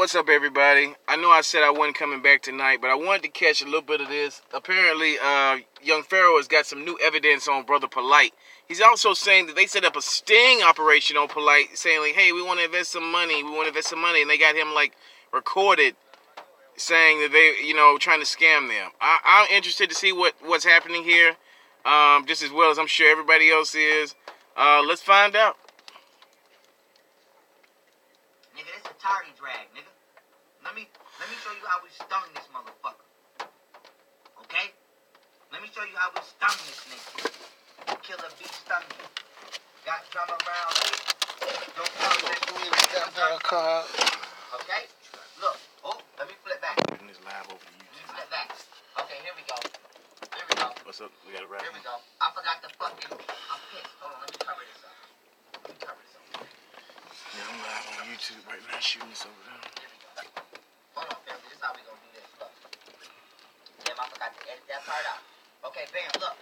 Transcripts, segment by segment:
What's up, everybody? I know I said I wasn't coming back tonight, but I wanted to catch a little bit of this. Apparently, Young Pharaoh has got some new evidence on Brother Polight. He's also saying that they set up a sting operation on Polight, saying like, hey, we want to invest some money, and they got him like recorded saying that they, trying to scam them. I'm interested to see what's happening here, just as well as I'm sure everybody else is. Let's find out. Nigga, it's a tardy drag, nigga. Let me show you how we stung this motherfucker. Okay? Let me show you how we stung this nigga. Killer bee stung me. Got drum around here. Don't come back. Okay? Look. Oh, let me flip back. Putting this live over to YouTube. Let me flip back. Okay, here we go. Here we go. What's up? We got it right. Here we go. I forgot the fucking... I'm pissed. Hold on, let me cover this up. Yeah, I'm live on YouTube right now, shooting this over there. Here we go. Hold on, family. This is how we gonna do this. Look. Damn, I forgot to edit that part out. Okay, bam, look.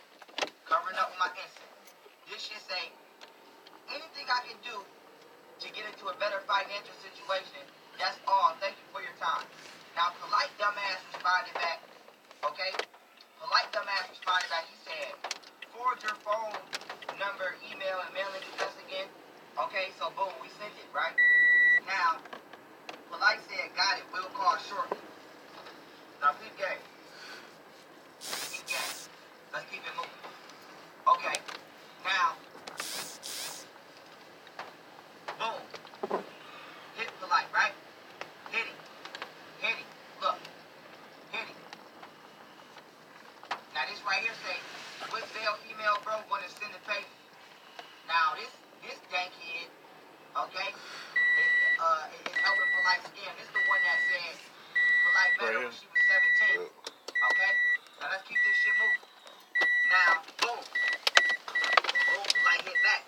Covering up with my instant. This shit say, anything I can do to get into a better financial situation, that's all. Thank you for your time. Now, Polight dumbass responded back. Okay? Polight dumbass responded back. He said, forward your phone number, email, and mailing address again. Okay, so boom, we sent it, right? Now, Polight said, got it, we'll call shortly. Now, keep game. Keep game. Let's keep it moving. Okay, now, boom. Hit Polight, right? Hit him. Hit him. Look. Hit him. Now, this right here say, what Zelle email, bro, want to send the pay? Now, this dank kid, okay, is helping Polight scam. This is the one that said Polight met her when she was 17. Okay? Now let's keep this shit moving. Now, boom. Boom, Polight hit back.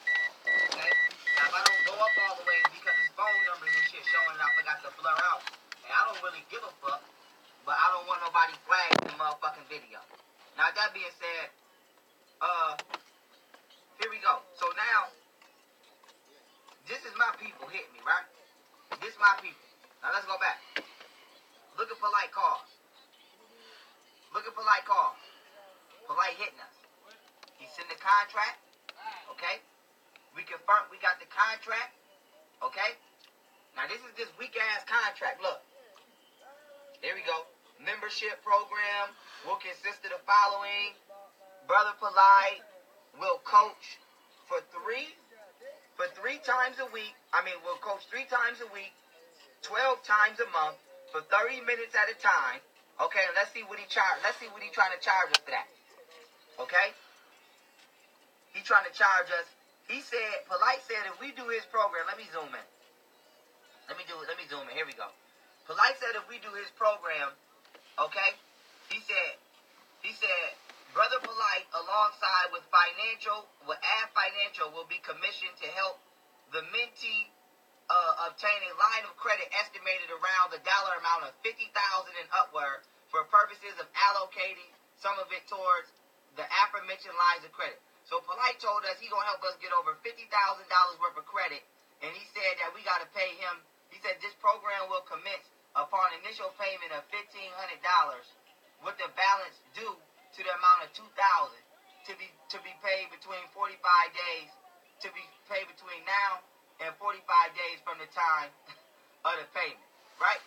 Okay? Now if I don't go up all the way, it's because his phone numbers and shit showing and I forgot to blur out. And I don't really give a fuck, but I don't want nobody flagging the motherfucking video. Now that being said, here we go. So now, this is my people hitting me, right? This is my people. Now let's go back. Look at Polight calls. Look at Polight calls. Polight hitting us. He sent the contract. Okay? We confirmed we got the contract. Okay? Now this is this weak ass contract. Look. There we go. Membership program will consist of the following. Brother Polight will coach for three times a week. We'll coach 3 times a week, 12 times a month, for 30 minutes at a time. Okay, and let's see what he charge. Let's see what he trying to charge us for that. Okay? He trying to charge us. He said, Polight said if we do his program, let me zoom in. Let me zoom in. Here we go. Polight said if we do his program, okay? He said, Brother Polight, alongside with Ad Financial, will be commissioned to help the mentee obtain a line of credit estimated around the dollar amount of $50,000 and upward for purposes of allocating some of it towards the aforementioned lines of credit. So Polight told us he's going to help us get over $50,000 worth of credit, and he said that we got to pay him. He said this program will commence upon initial payment of $1,500 with the balance due to the amount of $2,000 to be paid between 45 days, to be paid between now and 45 days from the time of the payment, right?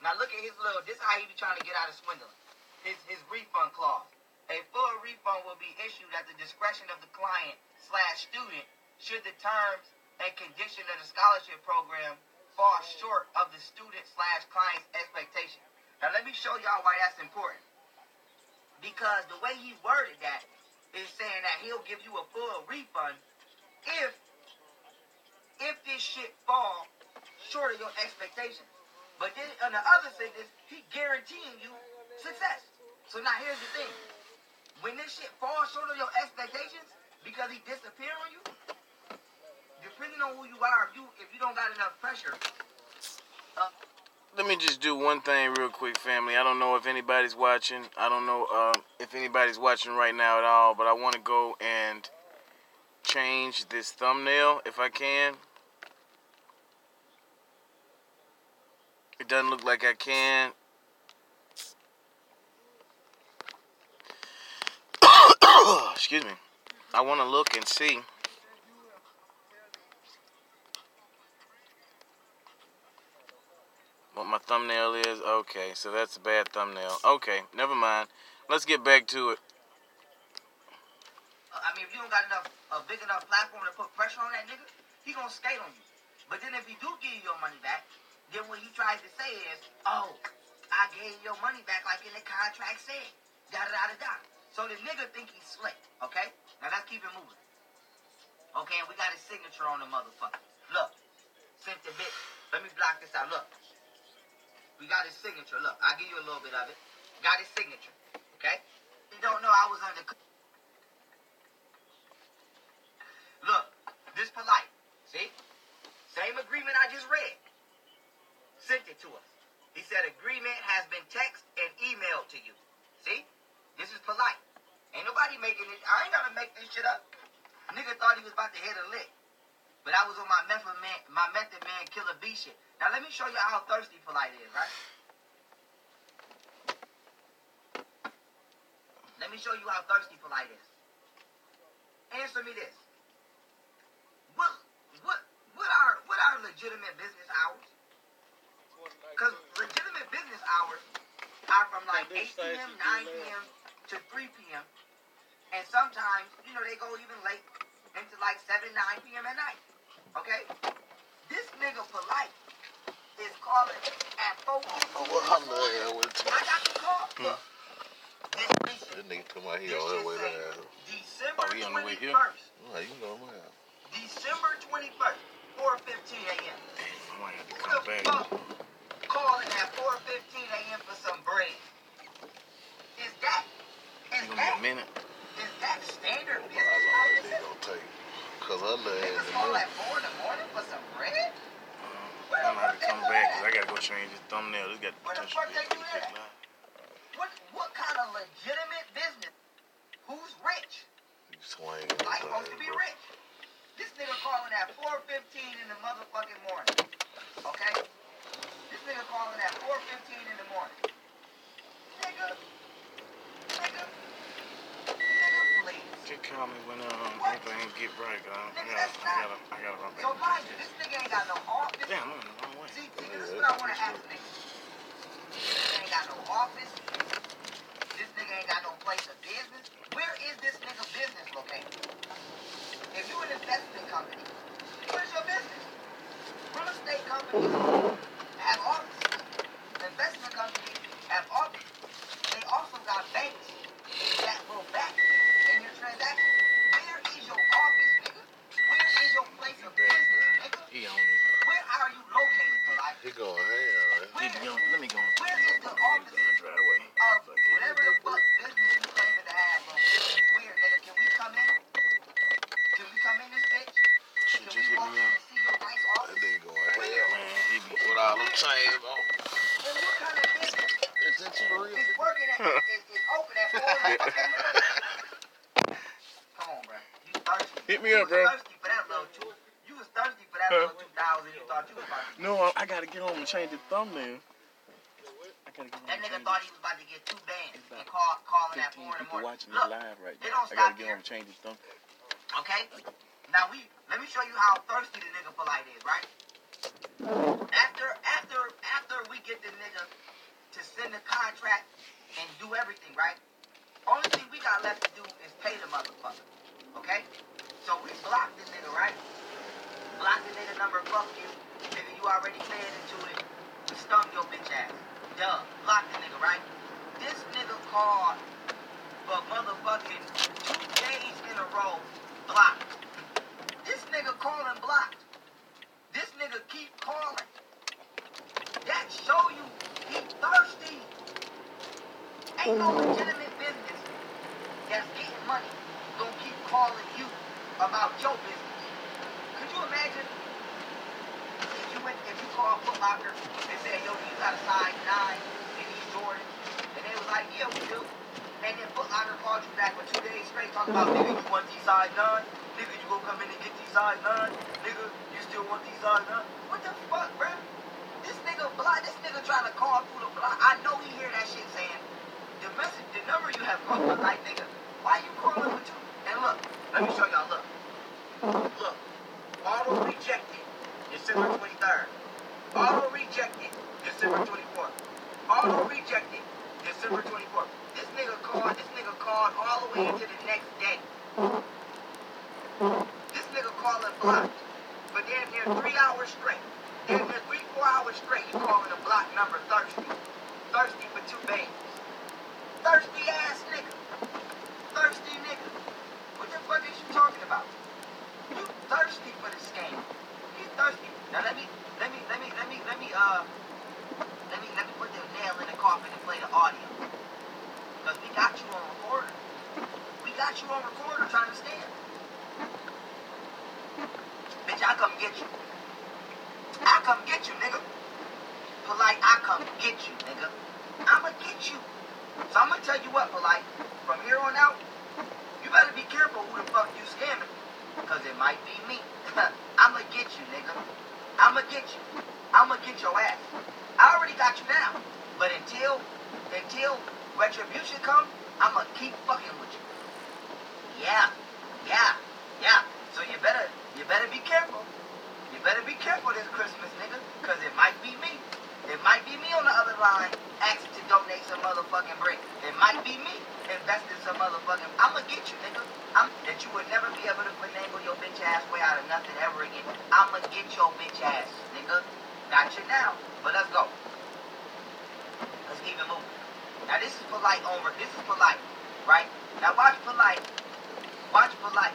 Now look at his this is how he be trying to get out of swindling. His refund clause. A full refund will be issued at the discretion of the client/student should the terms and conditions of the scholarship program fall short of the student/client's expectation. Now let me show y'all why that's important. Because the way he worded that is saying that he'll give you a full refund if this shit fall short of your expectations. But then on the other sentence, he guaranteeing you success. So now here's the thing. When this shit falls short of your expectations because he disappear on you, depending on who you are, if you don't got enough pressure. Let me just do one thing real quick, family. I don't know if anybody's watching. I don't know if anybody's watching right now at all, but I want to go and change this thumbnail if I can. It doesn't look like I can. Excuse me. I want to look and see. What my thumbnail is? Okay, so that's a bad thumbnail. Okay, never mind. Let's get back to it. I mean, if you don't got a big enough platform to put pressure on that nigga, he gonna skate on you. But then if he do give you your money back, then what he tries to say is, oh, I gave you your money back like in the contract said. Da-da-da-da-da. So the nigga think he's slick, okay? Now let's keep it moving. Okay, and we got his signature on the motherfucker. Look, sent the bitch. Let me block this out. Look. We got his signature. Look, I'll give you a little bit of it. Got his signature, okay? You don't know I was under... Look, this Polight. See? Same agreement I just read. Sent it to us. He said agreement has been texted and emailed to you. See? This is Polight. Ain't nobody making it. I ain't gonna make this shit up. Nigga thought he was about to hit a lick. But I was on my Method Man Killer B shit. Now let me show you how thirsty Polight is, right? Let me show you how thirsty Polight is. Answer me this. What are legitimate business hours? Because legitimate business hours are from like 8 p.m., 9 p.m. to 3 p.m. And sometimes, you know, they go even late into like 7, 9 p.m. at night. Okay? This nigga Polight is calling at 4 p.m. I got the call. Look. This nigga come out here on his way there. December 21st. No, you know him out. December 21st, 4:15 a.m. I might have to come back. Calling at 4:15 a.m. for some bread. Is that a minute. Is that standard How business long practice? they gonna take? Cause her leg Niggas call at 4 in the morning for some bread? I'm gonna have to come back because I gotta go change this thumbnail. This got the Where the potential fuck to they be do a big that? lie. What kind of legitimate business? Who's rich? you swing. Like supposed to be rich. This nigga calling at 4:15 in the motherfucking morning. Okay? This nigga calling at 4:15 in the morning. Nigga, please. Just call me when everything get right, I gotta run back. So mind you, this nigga ain't got no office. Damn, I'm in the wrong way. See, this is what I want to ask niggas. This nigga ain't got no office. This nigga ain't got no place of business. Where is this nigga business located? If you're an investment company, where's your business? Real estate companies have offices. Investment companies have offices. They also got banks that will back you in your transaction. Where is your office, nigga? Where is your place of business, nigga? He on it. Where are you located, Polight? He going ham, right? Let me go. Where is the office driveway? of whatever the fuck business you claiming to have located? Where, nigga? Can we come in? Can we come in this bitch? She Can just we hit walk me in up. and see your nice That office? nigga going ham. Man, he be With all them chains on. And what kind of business Is that you the real? is working at, is open at 4 in the fucking morning? Come on, bro. You thirsty. Hit me up, bro. You was thirsty for that little two. You was thirsty for that little 2,000 you thought you was about to get. No, I gotta get home and change the thumbnail. That nigga thought he was about to get 2 bands and calling at 4 in the morning. Watching Look, live right they now. don't I gotta stop get here. home and change this thumbnail. Okay? Now let me show you how thirsty the nigga Polight is, right? After we get the nigga to send the contract and do everything, right? Only thing we got left to do is pay the motherfucker. Okay? So we blocked the nigga, right? Block the nigga number, fuck you. Nigga, you already paid into it. We stung your bitch ass. Duh. Block the nigga, right? This nigga called for motherfucking 2 days in a row blocked. This nigga calling blocked. This nigga keep calling. That show you he thirsty. Ain't no legitimate business that's getting money gonna keep calling you about your business. Could you imagine if you call Foot Locker and said, yo, you got a size 9 in these Jordans? And they was like, yeah, we do. And then Foot Locker called you back for 2 days straight talking about, nigga, you want these size 9? Nigga, you gonna come in and get these size 9? Nigga, you still want these size 9? What the fuck, bruh? This nigga nigga block. This nigga trying to call through the block. I know he hear that shit saying, the number you have called, but like, nigga, why you calling with two? And look, let me show y'all, look. Look, auto rejected, December 23rd. Auto rejected, December 24th. Auto rejected, December 24th. This nigga called all the way into the next day. This nigga calling blocked for damn near 3 hours straight. Damn near 3-4 hours straight, you calling a block number thirsty. Thirsty for two babies. Thirsty ass nigga. Thirsty nigga. What the fuck is you talking about? You thirsty for the scam. You thirsty. Now let me put the nail in the coffin and play the audio. Cause we got you on recorder. We got you on recorder trying to stand. Bitch, I come get you. I come get you, nigga. Polight, I come get you, nigga. I'ma get you. So I'ma tell you what, Polight. From here on out, you better be careful who the fuck you scamming. Cause it might be me. I'ma get you, nigga. I'ma get you. I'ma get your ass. I already got you now. But until retribution comes, I'ma keep fucking with you. Yeah. So you better be careful. You better be careful this Christmas, nigga. Cause it might be me. It might be me on the other line asking to donate some motherfucking bread. It might be me investing some motherfucking... I'ma get you, nigga. That you would never be able to finagle your bitch ass way out of nothing ever again. I'ma get your bitch ass, nigga. Got you now. But let's go. Let's keep it moving. Now this is Polight over. This is Polight, right? Now watch Polight. Watch Polight.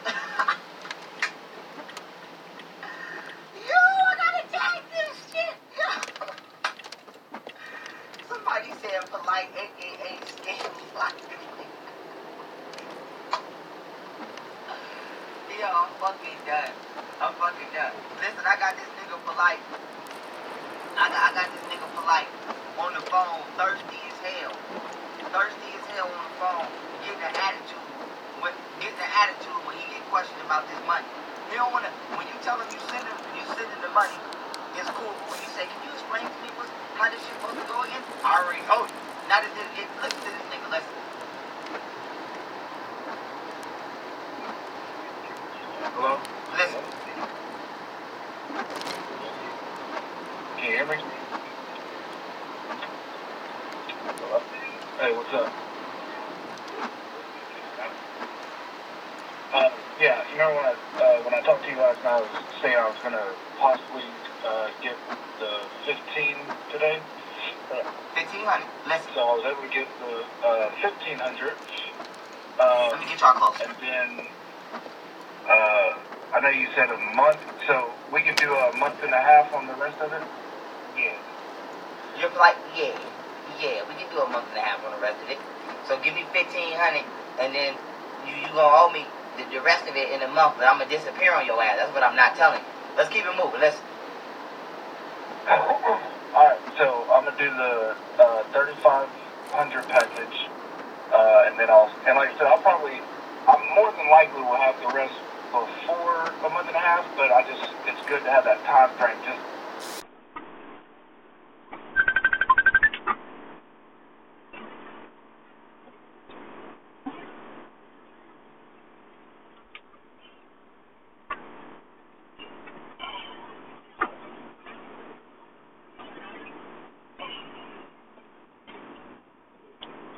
Yo, I gotta tag this shit. Yo. Somebody said Polight, aka Scam Fly. Yo, I'm fucking done. Listen, I got this nigga Polight. I got this nigga Polight on the phone, thirsty as hell. Thirsty as hell on the phone, getting an attitude when he get questioned about this money. He don't wanna. When you tell him you sending the money, it's cool. But when you say, can you explain to me how this shit supposed to go again? I already told you. Now listen to this nigga. Listen. Hello? Listen. Can you hear me? Hello? Hey, what's up? Yeah, you know when I talked to you last night, I was saying I was gonna possibly get the 15 today. 1,500. Listen. So I was able to get the 1,500. Let me get y'all close. And then I know you said a month, so we can do a month and a half on the rest of it. Yeah. You're like, yeah, we can do a month and a half on the rest of it. So give me 1,500, and then you gonna owe me the rest of it in a month, but I'm gonna disappear on your ass. That's what I'm not telling you. Let's keep it moving. Let's. Alright, so I'm gonna do the 3,500 package, and then like I said, I'm more than likely will have the rest before a month and a half, but it's good to have that time frame just.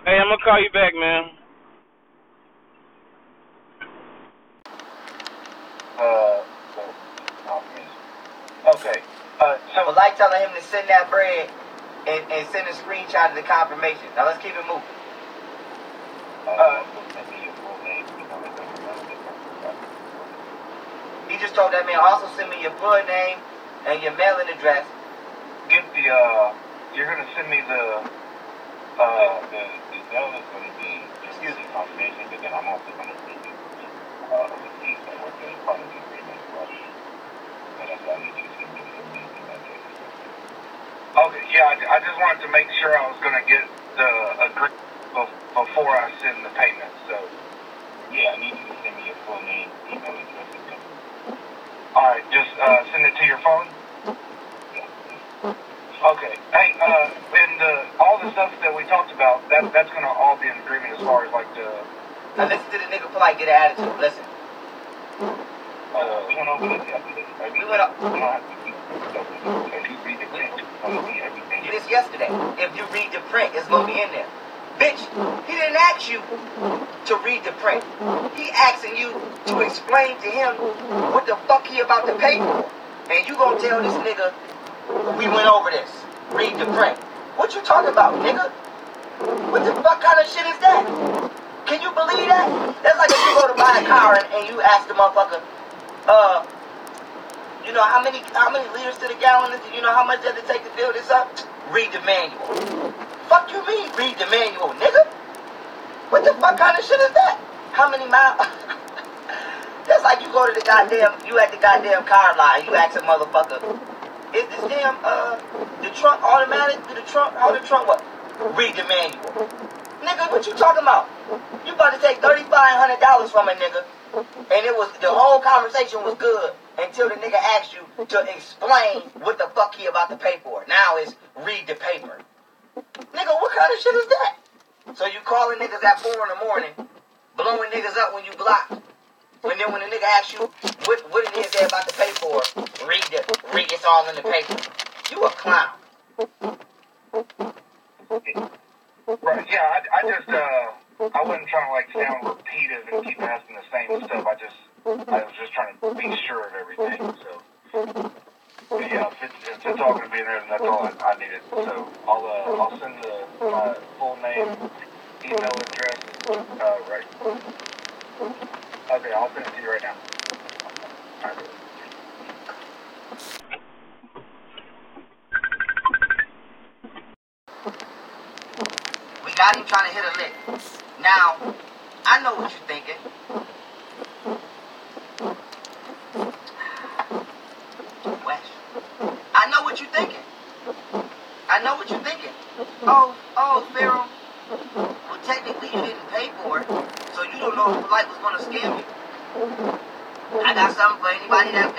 Hey, I'm gonna call you back, man. Okay. So Polight telling him to send that bread and send a screenshot of the confirmation. Now let's keep it moving. He just told that man also send me your full name and your mailing address. Get the you're gonna send me the bill is gonna be just the confirmation, but then I'm also gonna send you a receipt that we're gonna part of the agreement for us. And that's why I need you to send me the email address. Okay, yeah, I just wanted to make sure I was gonna get the agreement before I send the payment. So yeah, I need you to send me your full name, email address, and number. Alright, just send it to your phone? Yeah. Okay. Hey, and all the stuff that we talked about, that's gonna all be in agreement as far as like the. Now listen to the nigga Polight get an attitude. Listen. We went over this yesterday. We went up. This yesterday. If you read the print, it's gonna be in there. Bitch, he didn't ask you to read the print. He asking you to explain to him what the fuck he about to pay for. And you gonna tell this nigga, we went over this. Read the print. What you talking about, nigga? What the fuck kind of shit is that? Can you believe that? That's like if you go to buy a car and you ask the motherfucker, you know how many liters to the gallon is it? You know how much does it take to fill this up? Read the manual. Fuck you mean, read the manual, nigga? What the fuck kind of shit is that? How many miles? That's like you go to the goddamn, you at the goddamn car line, you ask a motherfucker, is this damn, the trunk automatic? Do the trunk, how the trunk what? Read the manual. Nigga, what you talking about? You about to take $3,500 from a nigga, and it was, the whole conversation was good until the nigga asked you to explain what the fuck he about to pay for. Now it's read the paper. Nigga, what kind of shit is that? So you calling niggas at 4 in the morning, blowing niggas up when you blocked. And then when the nigga asks you what it is they're about to pay for, read it's all in the paper. You a clown. Right, yeah, I just, I wasn't trying to, like, sound repetitive and keep asking the same stuff. I was just trying to be sure of everything, so. But yeah, if it's all going to be in there, then that's all I needed. So I'll send my full name, email address, right. Okay, I'll send it to you right now. All right. We got him trying to hit a lick. Now, I know what you're thinking. Wes, I know what you're thinking. I know what you're thinking. Oh, Pharaoh. Well, technically you didn't pay for it, so you don't know if Polight was going to scam you. I got something for anybody that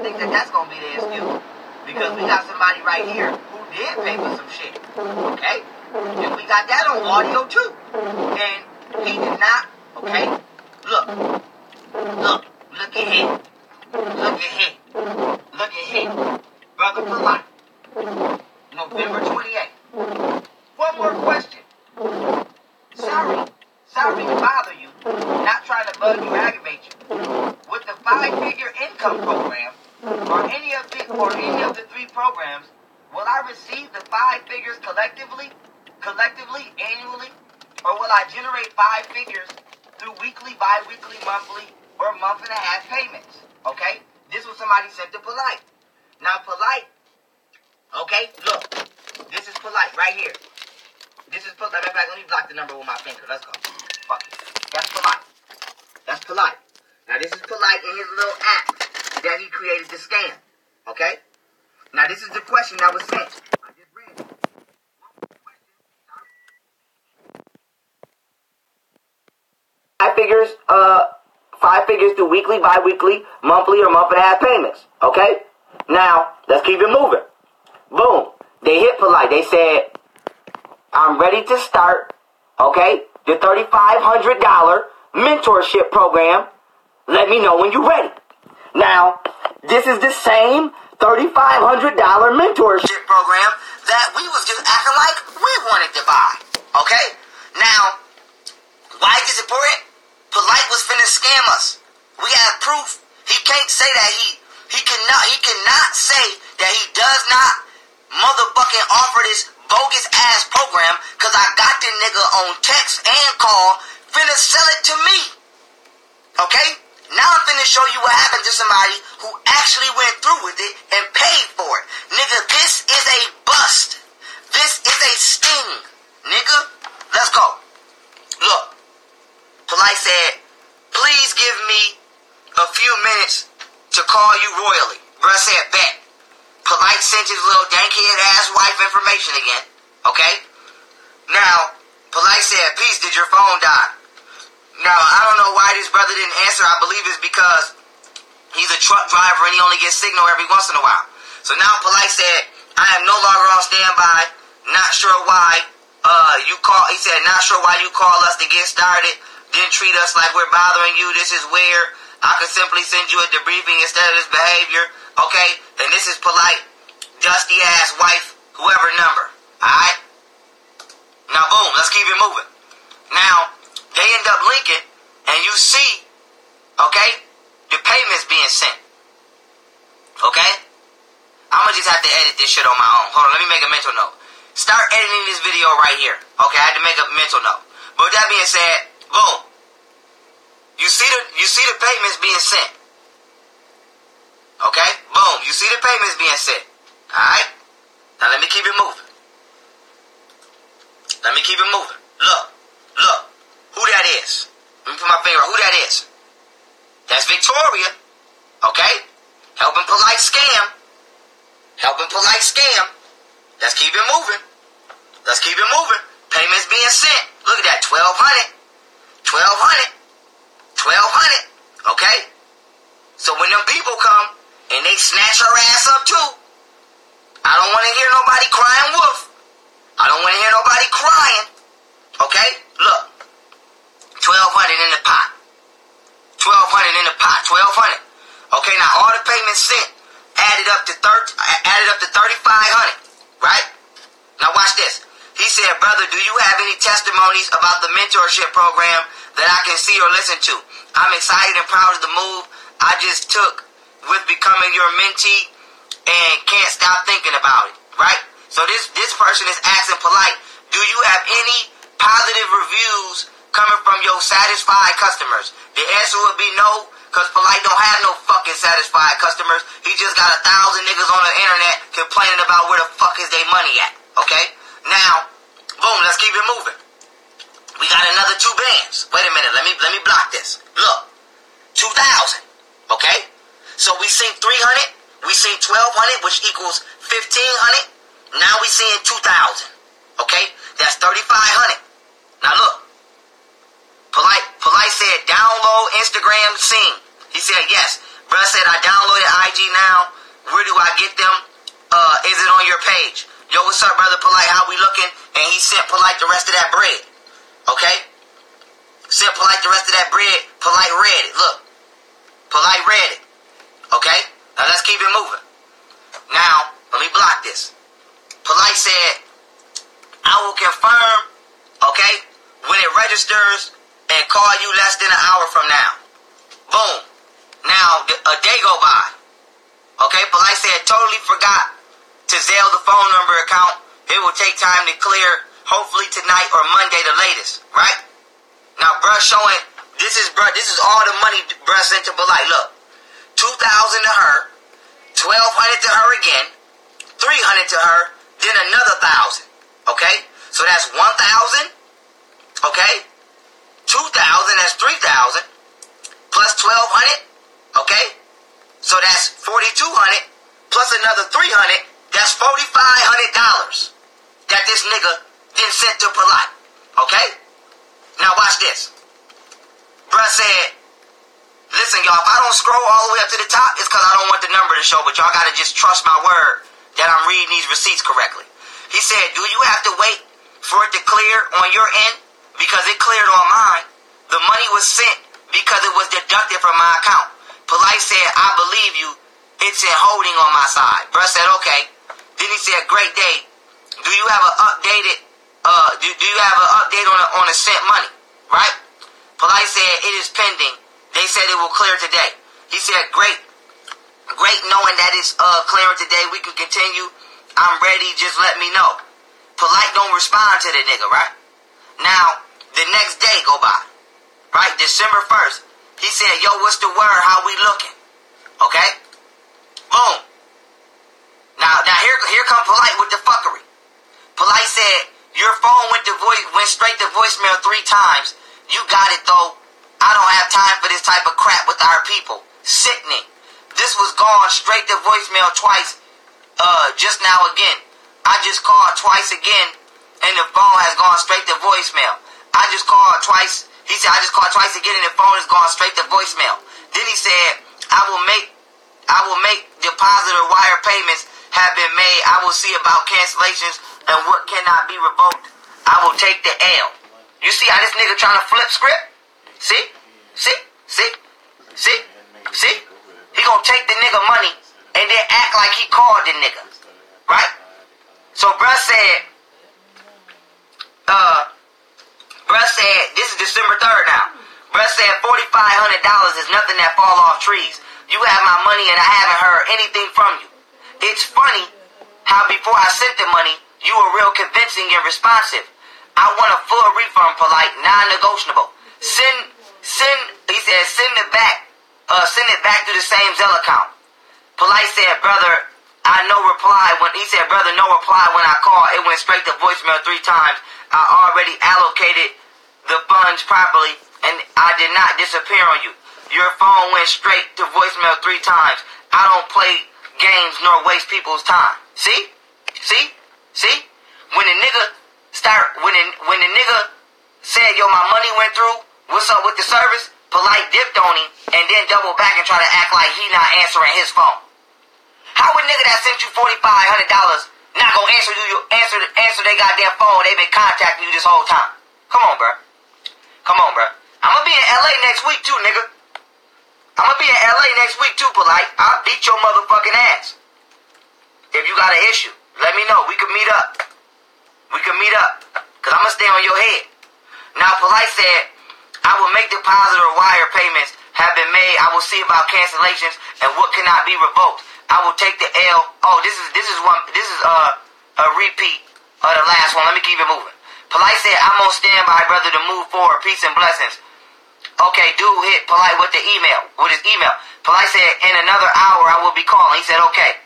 thinks that's going to be the excuse. Because we got somebody right here who did pay for some shit. Okay? And we got that on audio too. And he did not, okay? Look at him. Look at him. Brother Polight. November 28th. One more question. Sorry to bother you. Not trying to bug you or aggravate you. With the 5-figure income program, or any of the 3 programs, will I receive the 5 figures collectively, annually, or will I generate 5 figures through weekly, bi-weekly, monthly, or month-and-a-half payments? Okay? This was somebody sent to Polight. Now, Polight, okay, look. This is Polight right here. This is Polight. Matter of fact, let me block the number with my finger. Let's go. Fuck it. That's Polight. That's Polight. Now, this is Polight in his little app that he created to scam. Okay? Now, this is the question that was sent. I just read it. Five figures through weekly, bi-weekly, monthly, or month-and-a-half payments. Okay? Now, let's keep it moving. Boom. They hit Polight. They said, I'm ready to start, okay, the $3,500 mentorship program. Let me know when you're ready. Now, this is the same $3,500 mentorship program that we was just acting like we wanted to buy. Okay? Now, why is this important? Polight was finna scam us. We have proof. He can't say that he cannot say that he does not motherfucking offer this bogus ass program, cause I got the nigga on text and call finna sell it to me. Okay? Now I'm finna show you what happened to somebody who actually went through with it and paid for it. Nigga, this is a bust. This is a sting. Nigga, let's go. Look, Polight said, please give me a few minutes to call you royally. Bruh said, bet. Polight sent his little dankhead ass wife information again. Okay? Now, Polight said, peace, did your phone die? Now, I don't know why this brother didn't answer. I believe it's because he's a truck driver and he only gets signal every once in a while. So now Polight said, I am no longer on standby. Not sure why you call. He said, not sure why you call us to get started. Didn't treat us like we're bothering you. This is weird. I could simply send you a debriefing instead of this behavior. Okay? And this is Polight, dusty ass wife, whoever number. Alright? Now boom, let's keep it moving. Now, they end up linking, and you see, okay, the payments being sent. Okay? I'm gonna just have to edit this shit on my own. Hold on, let me make a mental note. Start editing this video right here. Okay, I had to make a mental note. But with that being said, boom. You see the payments being sent. Okay? Boom. You see the payments being sent. Alright? Now let me keep it moving. Let me keep it moving. Look. Who that is? Let me put my finger on who that is. That's Victoria. Okay? Helping Polight scam. Let's keep it moving. Payments being sent. Look at that. $1,200. Okay? So when them people come and they snatch her ass up too, I don't want to hear nobody crying wolf. I don't want to hear nobody crying. Okay? Look. 1,200 in the pot. 1,200. Okay, now all the payments sent added up to 3,500. Right? Now watch this. He said, brother, do you have any testimonies about the mentorship program that I can see or listen to? I'm excited and proud of the move I just took with becoming your mentee and can't stop thinking about it. Right? So this person is asking Polight, do you have any positive reviews coming from your satisfied customers? The answer would be no, because Polight don't have no fucking satisfied customers. He just got 1,000 niggas on the internet complaining about where the fuck is their money at. Okay? Now, boom, let's keep it moving. We got another 2 bands. Wait a minute, let me block this. Look, 2,000. Okay? So we seen 300, we seen 1,200, which equals 1,500. Now we seeing 2,000. Okay? That's 3,500. Now look. Polight said download Instagram scene. He said yes. Bruh said I downloaded IG now. Where do I get them? Is it on your page? Yo, what's up, brother Polight? How we looking? And he sent Polight the rest of that bread. Okay? Sent Polight the rest of that bread. Polight read it. Look. Polight read it. Okay? Now let's keep it moving. Now, let me block this. Polight said, I will confirm, okay, when it registers and call you less than an hour from now. Boom. Now, a day go by. Okay, Polight said, totally forgot to Zelle the phone number account. It will take time to clear, hopefully tonight or Monday the latest, right? Now, bruh showing, this is all the money bruh sent to Polight. Look, 2,000 to her, 1,200 to her again, 300 to her, then another 1,000. Okay? So that's 1,000. Okay? 2,000, that's 3,000. Plus 1,200. Okay? So that's 4,200. Plus another 300. That's $4,500 that this nigga then sent to Polight. Okay? Now watch this. Bruh said, listen, y'all, if I don't scroll all the way up to the top, it's because I don't want the number to show, but y'all gotta just trust my word that I'm reading these receipts correctly. He said, do you have to wait for it to clear on your end? Because it cleared on mine. The money was sent because it was deducted from my account. Polight said, I believe you. It's in holding on my side. Bruh said, okay. Then he said, great day. Do you have an updated, do you have an update on the sent money? Right? Polight said, it is pending. They said it will clear today. He said, great knowing that it's clearing today. We can continue. I'm ready. Just let me know. Polight don't respond to the nigga, right? Now, the next day go by. Right? December 1st. He said, yo, what's the word? How we looking? Okay? Boom. Now here come Polight with the fuckery. Polight said, your phone went straight to voicemail 3 times. You got it though. I don't have time for this type of crap with our people. Sickening. This was gone straight to voicemail twice. Just now again. I just called twice again, and the phone has gone straight to voicemail. I just called twice. He said, I just called twice again, and the phone has gone straight to voicemail. Then he said, I will make deposit or wire payments. have been made. I will see about cancellations and what cannot be revoked. I will take the L. You see how this nigga trying to flip script? See? He gonna take the nigga money and then act like he called the nigga. Right? So bruh said, this is December 3rd now. Bruh said $4,500 is nothing that fall off trees. You have my money and I haven't heard anything from you. It's funny how before I sent the money, you were real convincing and responsive. I want a full refund, Polight, non-negotiable. He said, send it back to the same Zelle account. Polight said, brother, no reply when I called. It went straight to voicemail 3 times. I already allocated the funds properly and I did not disappear on you. Your phone went straight to voicemail 3 times. I don't play games nor waste people's time. See? When the nigga said, yo, my money went through, what's up with the service? Polight dipped on him and then doubled back and tried to act like he not answering his phone. How would nigga that sent you $4,500 not gonna answer their goddamn phone? They been contacting you this whole time. Come on, bruh. I'ma be in LA next week too, nigga. Polight. I'll beat your motherfucking ass. If you got an issue, let me know. We can meet up. Cause I'ma stay on your head. Now, Polight said, I will make deposit or wire payments have been made. I will see about cancellations and what cannot be revoked. I will take the L. Oh, this is a repeat of the last one. Let me keep it moving. Polight said, I'm on standby, brother, to move forward. Peace and blessings. Okay, dude hit Polight with his email. Polight said, in another hour I will be calling. He said, okay.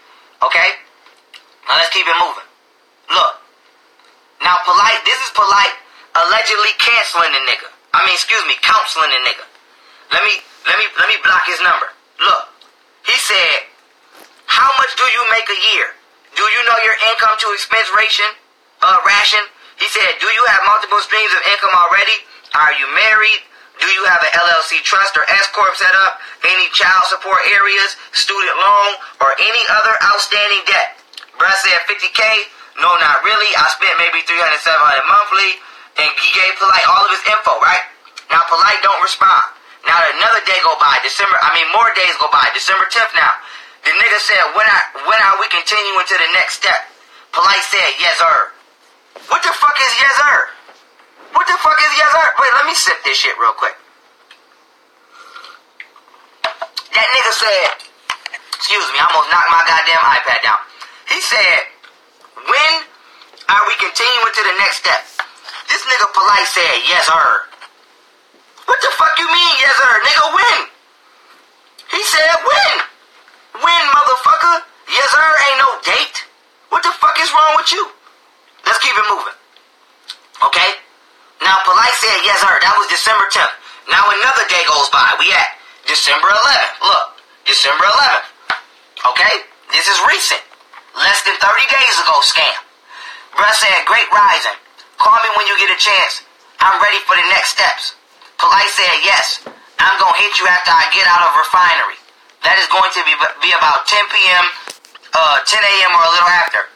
Now let's keep it moving. Look. Now this is Polight allegedly counseling the nigga. Let me block his number. Look. He said, how much do you make a year? Do you know your income to expense ration? He said, do you have multiple streams of income already? Are you married? Do you have an LLC trust or S-Corp set up? Any child support areas, student loan, or any other outstanding debt? Bruh said 50K. No, not really. I spent maybe $300, $700 monthly. And he gave Polight all of his info, right? Now, Polight don't respond. Now, another day go by. More days go by. December 10th now. The nigga said, when are we continuing to the next step? Polight said, yes, sir. What the fuck is yes, sir? Wait, let me sip this shit real quick. That nigga said, excuse me, I almost knocked my goddamn iPad down. He said, when are we continuing to the next step? This nigga Polight said, yes, sir. What the fuck you mean, yes, sir? Nigga, when? He said, when? When, motherfucker? Yes, sir, ain't no date. What the fuck is wrong with you? Let's keep it moving. Okay? Now, Polight said, yes, sir. That was December 10th. Now, another day goes by. We at December 11th. Look, December 11th. Okay? This is recent. Less than 30 days ago, scam. Bruh said, great rising. Call me when you get a chance. I'm ready for the next steps. Polight said, yes. I'm going to hit you after I get out of refinery. That is going to be about 10 p.m., 10 a.m. or a little after.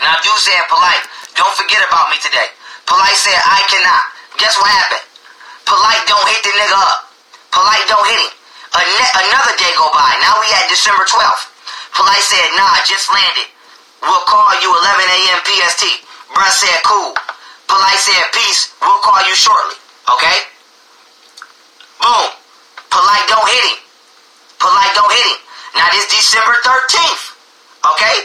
Now, dude said, Polight, don't forget about me today. Polight said, I cannot. Guess what happened? Polight don't hit the nigga up. Polight don't hit him. Another day go by. Now we at December 12th. Polight said, nah, I just landed. We'll call you 11 a.m. PST. Bruh said, cool. Polight said, peace. We'll call you shortly. Okay? Boom. Polight don't hit him. Now this December 13th. Okay?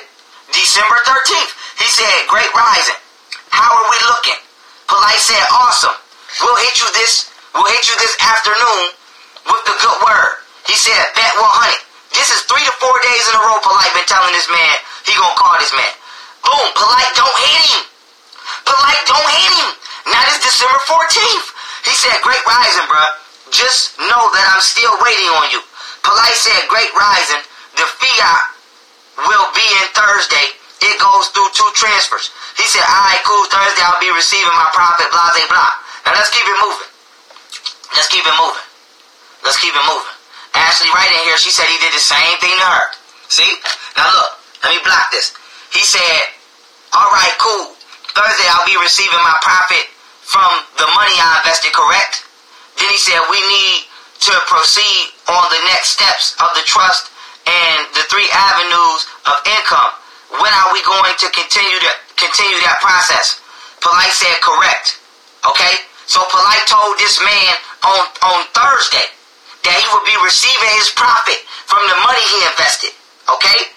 December 13th. He said, great rising. How are we looking? Polight said, awesome. We'll hit you this afternoon with the good word. He said, bet 100. This is 3 to 4 days in a row Polight been telling this man he gonna call this man. Boom, Polight don't hit him. Now this December 14th. He said, great rising, bruh. Just know that I'm still waiting on you. Polight said, great rising. The fiat will be in Thursday. It goes through 2 transfers. He said, alright, cool, Thursday I'll be receiving my profit, blah, blah, blah. Now let's keep it moving. Ashley right in here, she said he did the same thing to her. See? Now look, Let me block this. He said, all right, cool. Thursday I'll be receiving my profit from the money I invested, correct? Then he said, we need to proceed on the next steps of the trust and the 3 avenues of income. When are we going to continue that process? Polight said, correct. Okay? So Polight told this man on Thursday that he would be receiving his profit from the money he invested. Okay?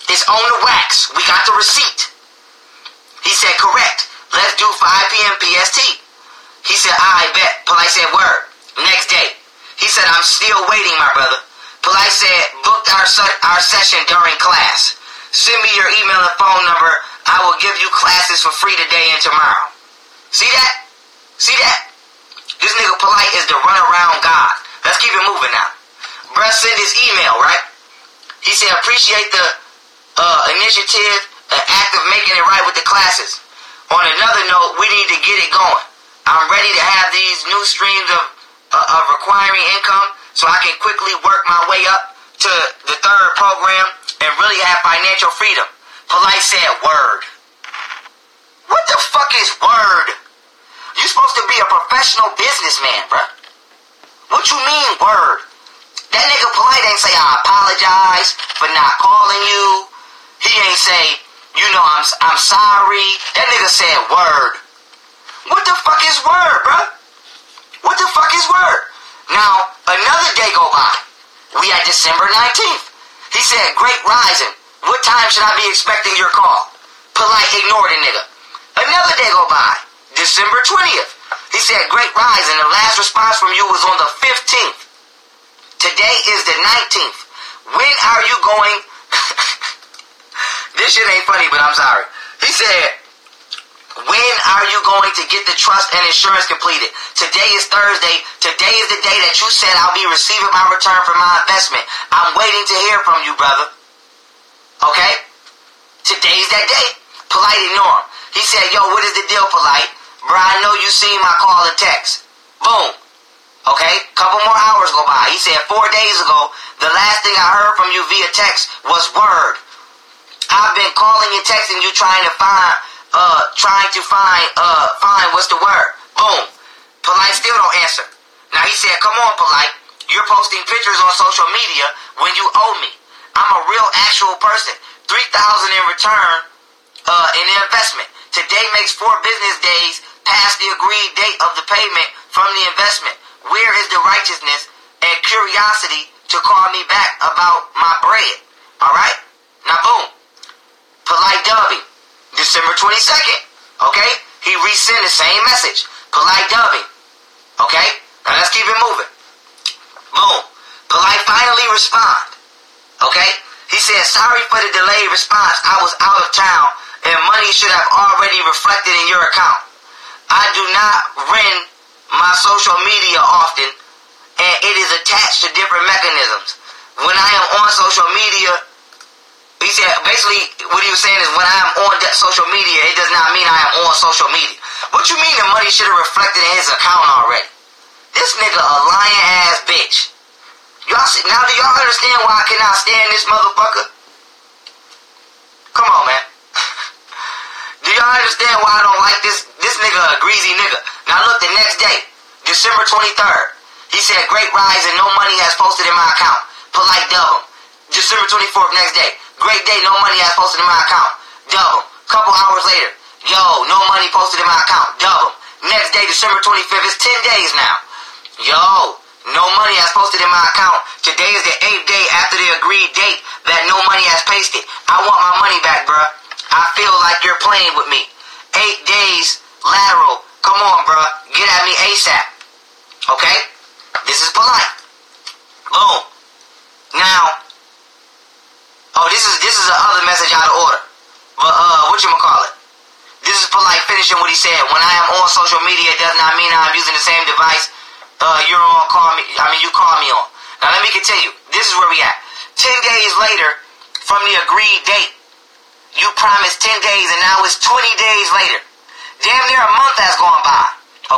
It's on the wax. We got the receipt. He said, correct. Let's do 5 p.m. PST. He said, I bet. Polight said, word. Next day. He said, I'm still waiting, my brother. Polight said, booked our session during class. Send me your email and phone number. I will give you classes for free today and tomorrow. See that? See that? This nigga Polight is the runaround God. Let's keep it moving now. Bruh send his email, right? He said, appreciate the initiative and act of making it right with the classes. On another note, we need to get it going. I'm ready to have these new streams of requiring income so I can quickly work my way up to the 3rd program and really have financial freedom. Polight said, word. What the fuck is word? You supposed to be a professional businessman, bruh. What you mean, word? That nigga Polight ain't say, I apologize for not calling you. He ain't say, you know, I'm sorry. That nigga said, word. What the fuck is word, bruh? What the fuck is word? Now, another day go by. We at December 19th. He said, great rising. What time should I be expecting your call? Polight ignored the nigga. Another day go by. December 20th. He said, great rising. The last response from you was on the 15th. Today is the 19th. When are you going... This shit ain't funny, but I'm sorry. He said, when are you going to get the trust and insurance completed? Today is Thursday. Today is the day that you said I'll be receiving my return from my investment. I'm waiting to hear from you, brother. Okay? Today's that day. Polight ignore him. He said, yo, what is the deal, Polight? Bro, I know you seen my call and text. Boom. Okay? Couple more hours go by. He said 4 days ago, the last thing I heard from you via text was word. I've been calling and texting you trying to find what's the word. Boom. Polight still don't answer. Now he said, come on, Polight. You're posting pictures on social media when you owe me. I'm a real actual person. $3,000 in return in the investment. Today makes 4 business days past the agreed date of the payment from the investment. Where is the righteousness and curiosity to call me back about my bread? Alright? Now boom. Polight dubbing. December 22nd. Okay? He resent the same message. Polight dubbing. Okay? Now let's keep it moving. Boom. Polight finally respond. Okay? He said, sorry for the delayed response. I was out of town and money should have already reflected in your account. I do not run my social media often and it is attached to different mechanisms. When I am on social media, he said, basically, what he was saying is when I am on social media, it does not mean I am on social media. What you mean the money should have reflected in his account already? This nigga a lying ass bitch. Y'all see, now do y'all understand why I cannot stand this motherfucker? Come on, man. Do y'all understand why I don't like this nigga a greasy nigga? Now look, the next day, December 23rd, he said, great rise and no money has posted in my account. Polight dub him. December 24th, next day. Great day, no money has posted in my account. Dub him. Couple hours later, yo, no money posted in my account. Dub him. Next day, December 25th, it's 10 days now. Yo, no money has posted in my account. Today is the 8th day after the agreed date that no money has pasted. I want my money back, bruh. I feel like you're playing with me. 8 days, lateral. Come on, bruh. Get at me ASAP. Okay? This is Polight. Boom. Now, this is another message out of order. But whatchamacallit? This is Polight finishing what he said. When I am on social media, it does not mean I'm using the same device you call me on. Now let me continue. This is where we at. 10 days later, from the agreed date, you promised 10 days and now it's 20 days later. Damn near a month has gone by.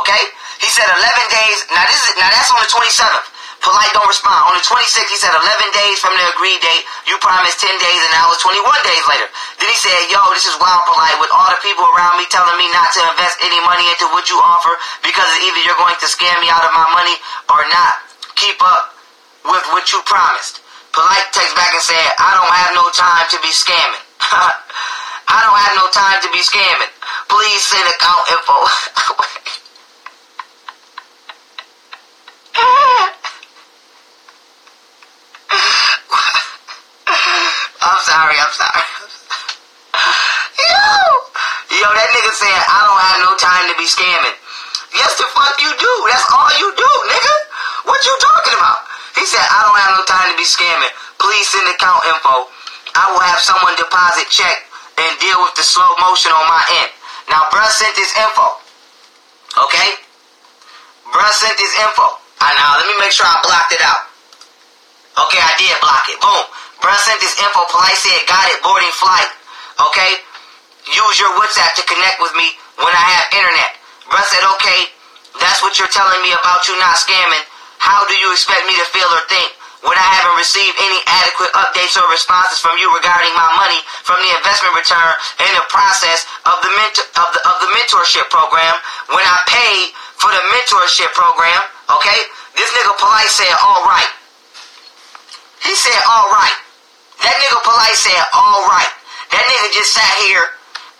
Okay? He said 11 days. Now that's on the 27th. Polight don't respond. On the 26th, he said 11 days from the agreed date. You promised 10 days, and now it's 21 days later. Then he said, yo, this is wild, Polight, with all the people around me telling me not to invest any money into what you offer because either you're going to scam me out of my money or not keep up with what you promised. Polight texts back and said, I don't have no time to be scamming. I don't have no time to be scamming. Please send account info. I'm sorry. Yo, that nigga said, I don't have no time to be scamming. Yes, the fuck you do. That's all you do, nigga. What you talking about? He said, I don't have no time to be scamming. Please send account info. I will have someone deposit check and deal with the slow motion on my end. Now, bruh sent this info. Okay? Bruh sent this info. Now, let me make sure I blocked it out. Okay, I did block it. Boom. Bruh sent this info. Polight said, got it, boarding flight. Okay? Use your WhatsApp to connect with me when I have internet. Bruh said, okay, that's what you're telling me about you not scamming. How do you expect me to feel or think when I haven't received any adequate updates or responses from you regarding my money from the investment return in the process of the mentorship program when I paid for the mentorship program? Okay? This nigga Polight said, all right. He said, all right. That nigga Polight said, all right. That nigga just sat here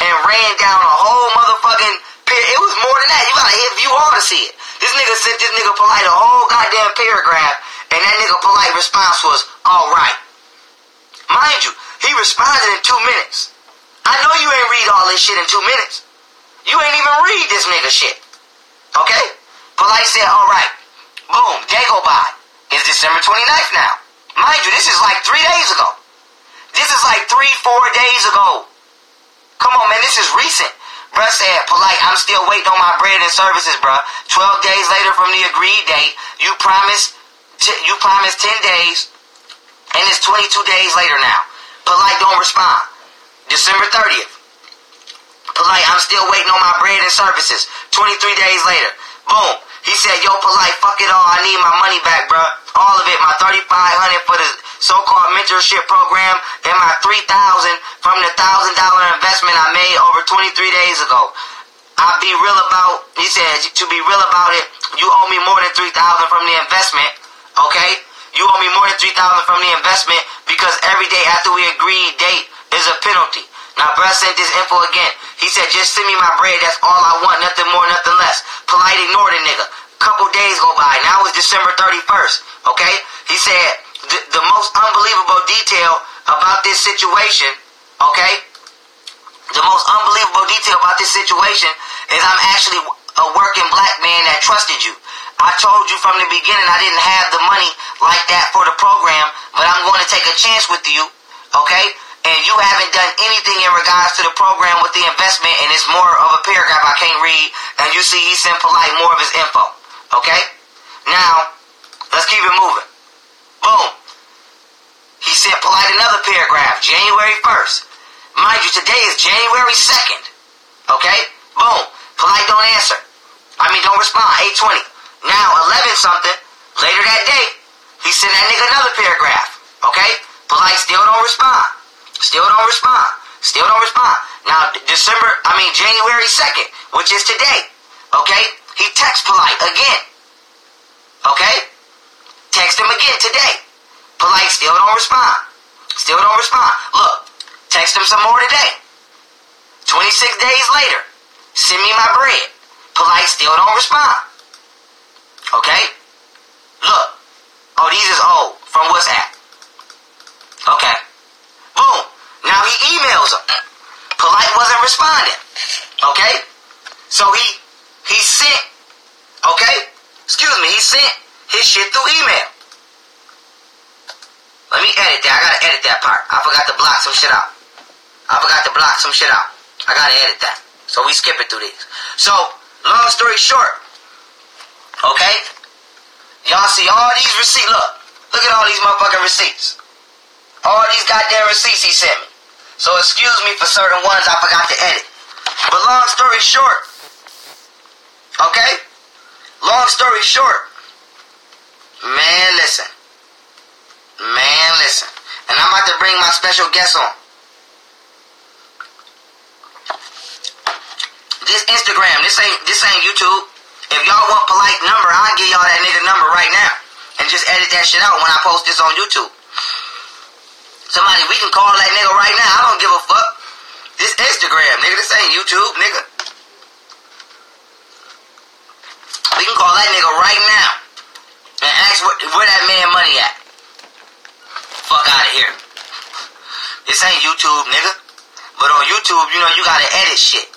and ran down a whole motherfucking period. It was more than that. You gotta hit view all to see it. This nigga sent this nigga Polight a whole goddamn paragraph, and that nigga Polight response was, all right. Mind you, he responded in 2 minutes. I know you ain't read all this shit in 2 minutes. You ain't even read this nigga shit. Okay? Polight said, all right. Boom, day go by. It's December 29th now. Mind you, this is like 3 days ago. This is like 3-4 days ago. Come on, man, this is recent. Bruh said, Polight, I'm still waiting on my bread and services, bruh. 12 days later from the agreed date, you promised 10 days, and it's 22 days later now. Polight don't respond. December 30th. Polight, I'm still waiting on my bread and services. 23 days later. Boom. He said, yo, Polight, fuck it all. I need my money back, bruh. All of it. My $3,500 for the so-called mentorship program and my $3,000 from the $1,000 investment I made over 23 days ago. I'll be real about, he said, to be real about it, you owe me more than $3,000 from the investment, okay? You owe me more than $3,000 from the investment because every day after we agreed date is a penalty. Now, bruh sent this info again. He said, just send me my bread. That's all I want. Nothing more, nothing less. Polight ignored the nigga. Couple days go by. Now it's December 31st. Okay? He said, the most unbelievable detail about this situation, okay? The most unbelievable detail about this situation is I'm actually a working black man that trusted you. I told you from the beginning I didn't have the money like that for the program, but I'm going to take a chance with you, okay? And you haven't done anything in regards to the program with the investment, and it's more of a paragraph I can't read, and you see he sent Polight more of his info, okay? Now, let's keep it moving. Boom. He sent Polight another paragraph, January 1st. Mind you, today is January 2nd, okay? Boom. Polight don't answer. Don't respond, 8:20. Now, 11-something, later that day, he sent that nigga another paragraph, okay? Polight still don't respond. Still don't respond. Still don't respond. Now, January 2nd, which is today, okay? He texts Polight again, okay? Text him again today. Polight still don't respond. Still don't respond. Look, text him some more today. 26 days later, send me my bread. Polight still don't respond. Okay? Look. Oh, these is old from WhatsApp. Okay. Boom. Now he emails him. Polight wasn't responding. Okay? So he sent, okay? He sent his shit through email. Let me edit that. I gotta edit that part. I forgot to block some shit out. I gotta edit that. So we skip it through these. So, long story short, okay? Y'all see all these receipts. Look at all these motherfucking receipts. All these goddamn receipts he sent me. So excuse me for certain ones I forgot to edit. But long story short, okay? Long story short, Man, listen. And I'm about to bring my special guest on. This Instagram, this ain't YouTube. If y'all want Polight number, I'll give y'all that nigga number right now. And just edit that shit out when I post this on YouTube. Somebody, we can call that nigga right now. I don't give a fuck. This Instagram, nigga. This ain't YouTube, nigga. We can call that nigga right now. And ask where that man money at. Fuck out of here. This ain't YouTube, nigga. But on YouTube, you know, you gotta edit shit.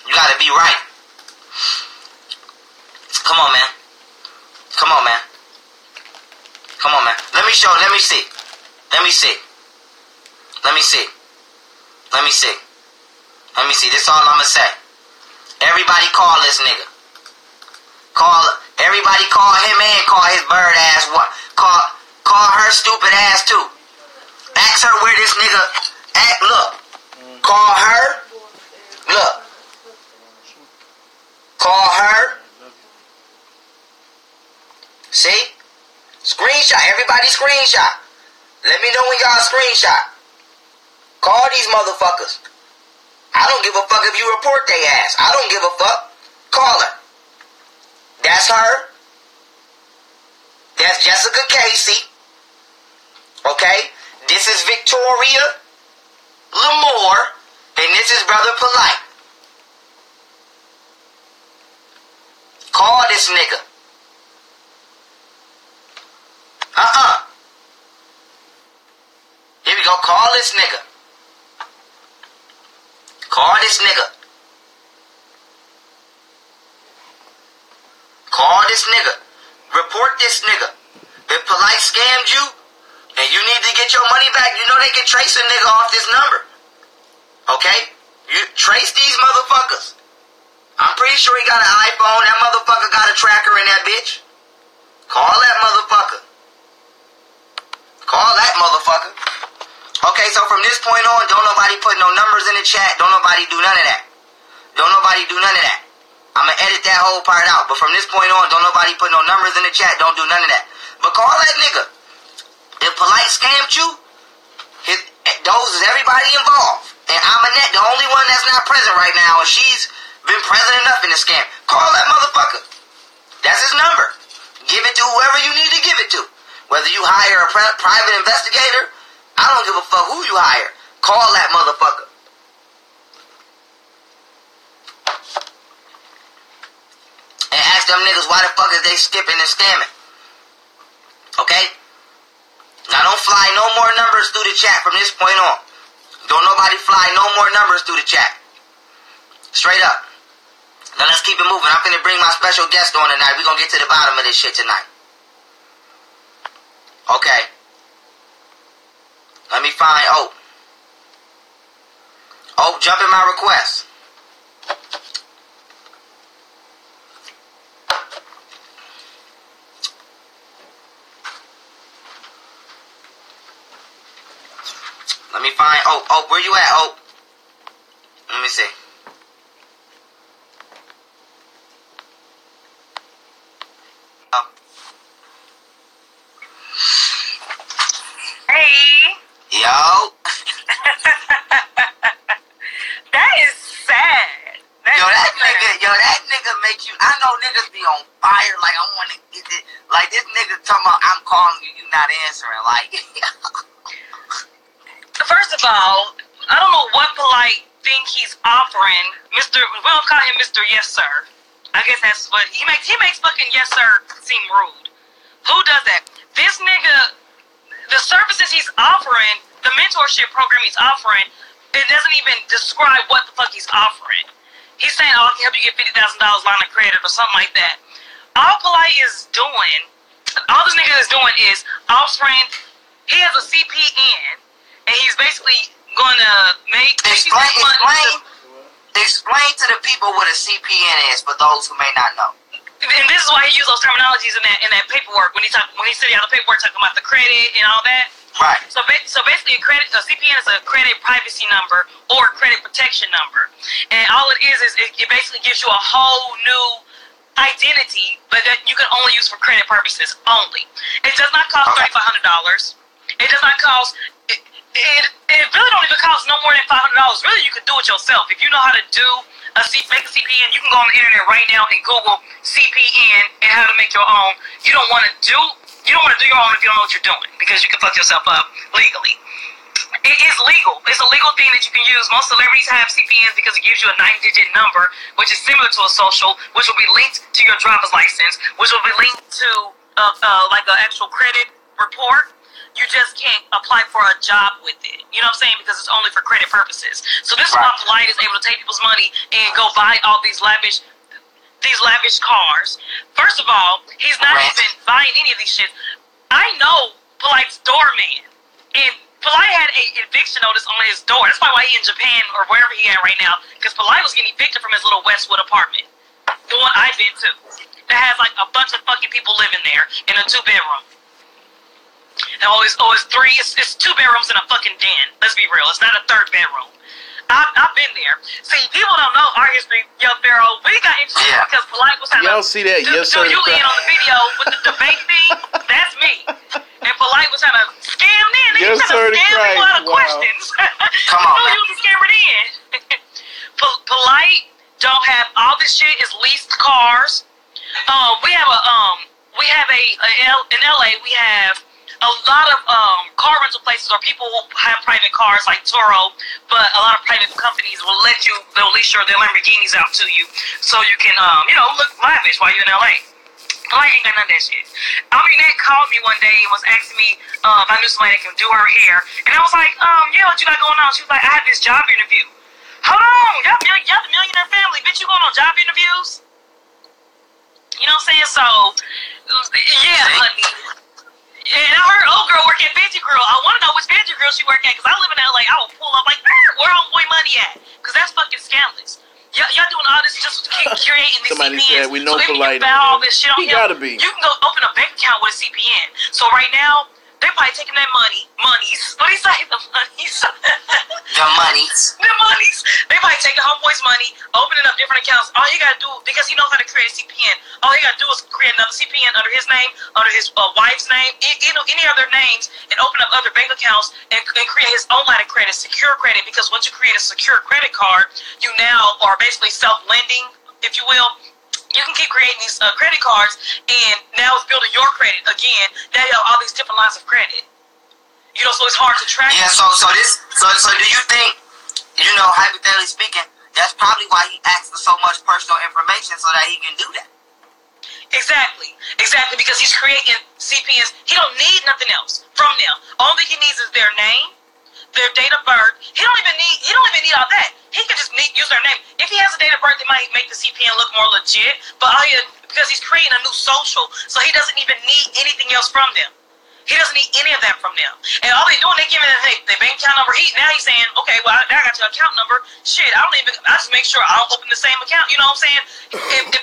You gotta be right. Come on, man. Let me see. This all I'ma say. Everybody call this nigga. Everybody call him and call his bird ass. Call her stupid ass too. Ask her where this nigga at. Look. Call her. Look. Call her. See? Screenshot. Everybody screenshot. Let me know when y'all screenshot. Call these motherfuckers. I don't give a fuck if you report they ass. I don't give a fuck. Call her. That's her. That's Jessica Casey. Okay? This is Victoria Lamore. And this is Brother Polight. Call this nigga. Here we go. Call this nigga. Call this nigga. Call this nigga. Report this nigga. If Polight scammed you and you need to get your money back, you know they can trace a nigga off this number. Okay? You trace these motherfuckers. I'm pretty sure he got an iPhone. That motherfucker got a tracker in that bitch. Call that motherfucker. Call that motherfucker. Okay, so from this point on, don't nobody put no numbers in the chat. Don't nobody do none of that. I'ma edit that whole part out. But from this point on, don't nobody put no numbers in the chat. Don't do none of that. But call that nigga. If Polight scammed you, those is everybody involved. And Aminette, the only one that's not present right now, and she's been present enough in the scam. Call that motherfucker. That's his number. Give it to whoever you need to give it to. Whether you hire a private investigator, I don't give a fuck who you hire. Call that motherfucker. And ask them niggas why the fuck is they skipping and scamming. Okay? Now don't fly no more numbers through the chat from this point on. Don't nobody fly no more numbers through the chat. Straight up. Now let's keep it moving. I'm finna bring my special guest on tonight. We're gonna get to the bottom of this shit tonight. Okay. Let me find Oak. Oak, jump in my request. Let me find Oak. Oak, where you at, Oak? Let me see. Oh. Hey. Yo. That is sad. That nigga make you. I know niggas be on fire. Like I want to get it. Like this nigga talking about I'm calling you, you not answering. Like. First of all, I don't know what Polight think he's offering. We don't call him Mr. Yes Sir. I guess that's what he makes. He makes fucking Yes Sir seem rude. Who does that? This nigga, the services he's offering, the mentorship program he's offering, it doesn't even describe what the fuck he's offering. He's saying, oh, I can help you get $50,000 line of credit or something like that. All Polight is doing, all this nigga is doing is offering, he has a CPN, and he's basically going to make... Explain to the people what a CPN is for those who may not know. And this is why he used those terminologies in that paperwork when he said he had the paperwork talking about the credit and all that. Right. So basically, a CPN is a credit privacy number or credit protection number, and all it is it basically gives you a whole new identity, but that you can only use for credit purposes only. It does not cost $3,500. It does not cost. It really don't even cost no more than $500. Really, you can do it yourself if you know how to make a CPN. You can go on the internet right now and Google CPN and how to make your own. You don't want to do your own if you don't know what you're doing, because you can fuck yourself up legally. It is legal. It's a legal thing that you can use. Most celebrities have CPNs because it gives you a 9-digit number, which is similar to a social, which will be linked to your driver's license, which will be linked to like an actual credit report. You just can't apply for a job with it. You know what I'm saying? Because it's only for credit purposes. So this is why Polight is able to take people's money and go buy all these lavish cars. First of all, he's not even buying any of these shit. I know Polight's doorman, and Polight had a eviction notice on his door. That's probably why he's in Japan or wherever he at right now, because Polight was getting evicted from his little Westwood apartment, the one I've been to, that has like a bunch of fucking people living there in a 2-bedroom. It's 2 bedrooms in a fucking den. Let's be real. It's not a 3rd bedroom. I've been there. See, people don't know our history, Young Pharaoh. We got interested because Polight was trying Y'all see that? Yes, sir. You in on the video with the debate thing? That's me. And Polight was trying to scam me. And he was trying to scam me out of questions. Come on. You was scammered in. Polight don't have all this shit. Is leased cars. We have in LA. We have a lot of car rental places or people who have private cars like Toro, but a lot of private companies will they'll lease their Lamborghinis out to you so you can, look lavish while you're in LA. I ain't got none of that shit. That called me one day and was asking me if I knew somebody that can do her hair. And I was like, yeah, what you got going on? She was like, I have this job interview. Hold on, y'all the millionaire family. Bitch, you going on job interviews? You know what I'm saying? So, yeah, honey. And I heard old girl work at Veggie Grill. I want to know which Veggie Grill she work at, because I live in LA. I will pull up like, where homeboy money at? Because that's fucking scandalous. Y'all doing all this just to keep creating these Somebody CPNs. said we know so Polight. All this shit on he him. gotta be. You can go open a bank account with a CPN. So right now, they're probably taking that monies. What do you say? The monies. The monies. The monies. They probably taking homeboy's money, opening up different accounts. All he gotta do, because he knows how to create a CPN, all he gotta do is create another CPN under his name, under his wife's name, any other names, and open up other bank accounts and create his own line of credit, secure credit. Because once you create a secure credit card, you now are basically self-lending, if you will. You can keep creating these credit cards, and now it's building your credit again. Now you have all these different lines of credit. So it's hard to track. Yeah. So do you think, hypothetically speaking, that's probably why he asks for so much personal information so that he can do that? Exactly, because he's creating CPNs. He don't need nothing else from them. Only thing he needs is their name, their date of birth. He don't even need all that. He can just use their name. If he has a date of birth, it might make the CPN look more legit. But because he's creating a new social, so he doesn't even need anything else from them. He doesn't need any of that from them. And all they doing, they giving him their bank account number. Now he's saying, okay, well, I got your account number. Shit, I just make sure I don't open the same account. You know what I'm saying?